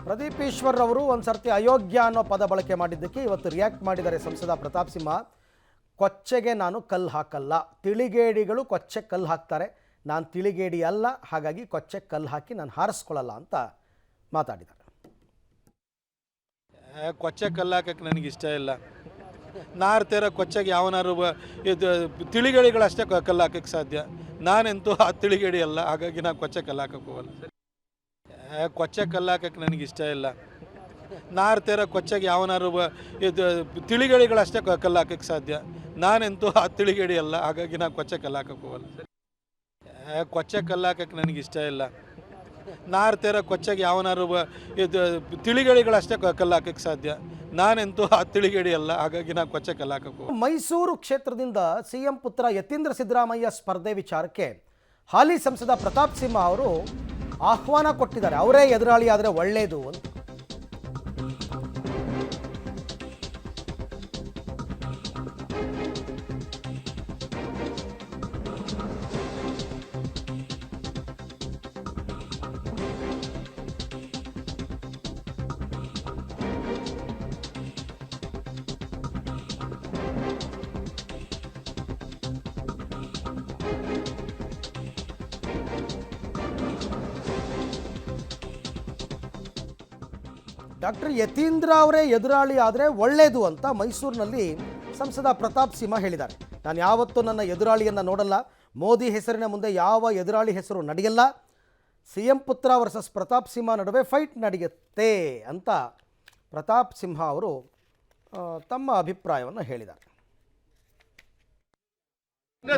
ಪ್ರದೀಪ್ ಈಶ್ವರ್ ಅವರು ಒಂದು ಸರ್ತಿ ಅಯೋಗ್ಯ ಅನ್ನೋ ಪದ ಬಳಕೆ ಮಾಡಿದ್ದಕ್ಕೆ ಇವತ್ತು ರಿಯಾಕ್ಟ್ ಮಾಡಿದ್ದಾರೆ ಸಂಸದ ಪ್ರತಾಪ್ ಸಿಂಹ. ಕೊಚ್ಚೆಗೆ ನಾನು ಕಲ್ಲು ಹಾಕಲ್ಲ, ತಿಳಿಗೇಡಿಗಳು ಕೊಚ್ಚೆ ಕಲ್ಲು ಹಾಕ್ತಾರೆ, ನಾನು ತಿಳಿಗೇಡಿ ಅಲ್ಲ, ಹಾಗಾಗಿ ಕೊಚ್ಚೆ ಕಲ್ಲು ಹಾಕಿ ನಾನು ಹಾರಿಸ್ಕೊಳ್ಳಲ್ಲ ಅಂತ ಮಾತಾಡಿದ್ದಾರೆ. ಕೊಚ್ಚೆ ಕಲ್ಲು ಹಾಕಕ್ಕೆ ನನಗಿಷ್ಟ ಇಲ್ಲ. ನಾರ್ತಿರ ಕೊಚ್ಚೆಗೆ ಯಾವನಾರು ತಿಳಿಗೇಡಿಗಳಷ್ಟೇ ಕಲ್ಲು ಹಾಕಕ್ಕೆ ಸಾಧ್ಯ. ನಾನೆಂತೂ ಆ ತಿಳಿಗೇಡಿ ಅಲ್ಲ, ಹಾಗಾಗಿ ನಾನು ಕೊಚ್ಚೆ ಕಲ್ಲು ಹಾಕಕ್ಕೆ ಹೋಗಲ್ಲ. ಕೊಚ್ಚೆ ಕಲ್ಲು ಹಾಕಕ್ಕೆ ನನಗಿಷ್ಟ ಇಲ್ಲ. ನಾರ್ತಿರ ಕೊಚ್ಚೆಗೆ ಯಾವನಾರು ತಿಳಿಗೇಡಿಗಳಷ್ಟೇ ಕಲ್ಲು ಹಾಕಕ್ಕೆ ಸಾಧ್ಯ. ನಾನೆಂತೂ ಆ ತಿಳಿಗೇಡಿ ಅಲ್ಲ, ಹಾಗಾಗಿ ನಾನು ಕೊಚ್ಚೆ ಕಲ್ಲು ಹಾಕಕ್ಕೆ ಹೋಗಲ್ಲ. ಕೊಚ್ಚೆ ಕಲ್ಲು ಹಾಕಕ್ಕೆ ನನಗಿಷ್ಟ ಇಲ್ಲ. ನಾರ್ತಿರ ಕೊಚ್ಚೆಗೆ ಯಾವನಾರು ತಿಳಿಗೇಡಿಗಳಷ್ಟೇ ಕಲ್ಲು ಹಾಕಕ್ಕೆ ಸಾಧ್ಯ. ನಾನೆಂತೂ ಆ ತಿಳಿಗೇಡಿ ಅಲ್ಲ, ಹಾಗಾಗಿ ನಾನು ಕೊಚ್ಚೆ ಕಲ್ಲು ಹಾಕಕ್ಕೆ ಹೋಗಲ್ಲ. ಮೈಸೂರು ಕ್ಷೇತ್ರದಿಂದ ಸಿಎಂ ಪುತ್ರ ಯತೀಂದ್ರ ಸಿದ್ದರಾಮಯ್ಯ ಸ್ಪರ್ಧೆ ವಿಚಾರಕ್ಕೆ ಹಾಲಿ ಸಂಸದ ಪ್ರತಾಪ್ ಸಿಂಹ ಅವರು ಆಹ್ವಾನ ಕೊಟ್ಟಿದ್ದಾರೆ. ಅವರೇ ಎದುರಾಳಿ ಆದರೆ ಒಳ್ಳೆಯದು ಅಂತ. ಡಾಕ್ಟರ್ ಯತೀಂದ್ರ ಅವರೇ ಎದುರಾಳಿ ಆದರೆ ಒಳ್ಳೆಯದು ಅಂತ ಮೈಸೂರಿನಲ್ಲಿ ಸಂಸದ ಪ್ರತಾಪ್ ಸಿಂಹ ಹೇಳಿದ್ದಾರೆ. ನಾನು ಯಾವತ್ತೂ ನನ್ನ ಎದುರಾಳಿಯನ್ನು ನೋಡಲ್ಲ, ಮೋದಿ ಹೆಸರಿನ ಮುಂದೆ ಯಾವ ಎದುರಾಳಿ ಹೆಸರು ನಡೆಯಲ್ಲ, ಸಿಎಂ ಪುತ್ರ ವರ್ಸಸ್ ಪ್ರತಾಪ್ ಸಿಂಹ ನಡುವೆ ಫೈಟ್ ನಡೆಯುತ್ತೆ ಅಂತ ಪ್ರತಾಪ್ ಸಿಂಹ ಅವರು ತಮ್ಮ ಅಭಿಪ್ರಾಯವನ್ನು ಹೇಳಿದ್ದಾರೆ.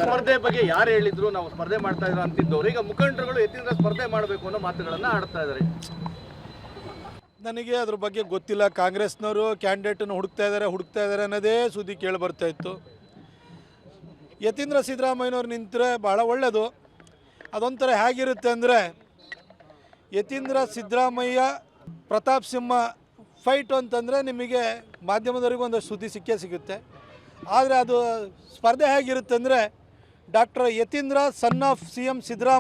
ಸ್ಪರ್ಧೆ ಬಗ್ಗೆ ಯಾರು ಹೇಳಿದ್ರು ನಾವು ಸ್ಪರ್ಧೆ ಮಾಡ್ತಾ ಇದ್ರು ಅಂತಿದ್ದವರು ಈಗ ಮುಖಂಡರುಗಳು ಯತೀಂದ್ರ ಸ್ಪರ್ಧೆ ಮಾಡಬೇಕು ಅನ್ನೋ ಮಾತುಗಳನ್ನ ಆಡ್ತಾ ಇದ್ದಾರೆ. ನನಗೆ ಅದ್ರ ಬಗ್ಗೆ ಗೊತ್ತಿಲ್ಲ. ಕಾಂಗ್ರೆಸ್ನವರು ಕ್ಯಾಂಡಿಡೇಟನ್ನು ಹುಡುಕ್ತಾ ಇದ್ದಾರೆ ಅನ್ನೋದೇ ಸುದ್ದಿ ಕೇಳಿ ಬರ್ತಾ ಇತ್ತು. ಯತೀಂದ್ರ ಸಿದ್ದರಾಮಯ್ಯನವ್ರು ನಿಂತರೆ ಭಾಳ ಒಳ್ಳೆಯದು. ಅದೊಂಥರ ಹೇಗಿರುತ್ತೆ ಅಂದರೆ, ಯತೀಂದ್ರ ಸಿದ್ದರಾಮಯ್ಯ ಪ್ರತಾಪ್ ಸಿಂಹ ಫೈಟು ಅಂತಂದರೆ ನಿಮಗೆ ಮಾಧ್ಯಮದವರಿಗೂ ಒಂದಷ್ಟು ಸುದ್ದಿ ಸಿಗುತ್ತೆ. ಆದರೆ ಅದು ಸ್ಪರ್ಧೆ ಹೇಗಿರುತ್ತೆ ಅಂದರೆ, doctor Yathindra son of C M Siddaramaiah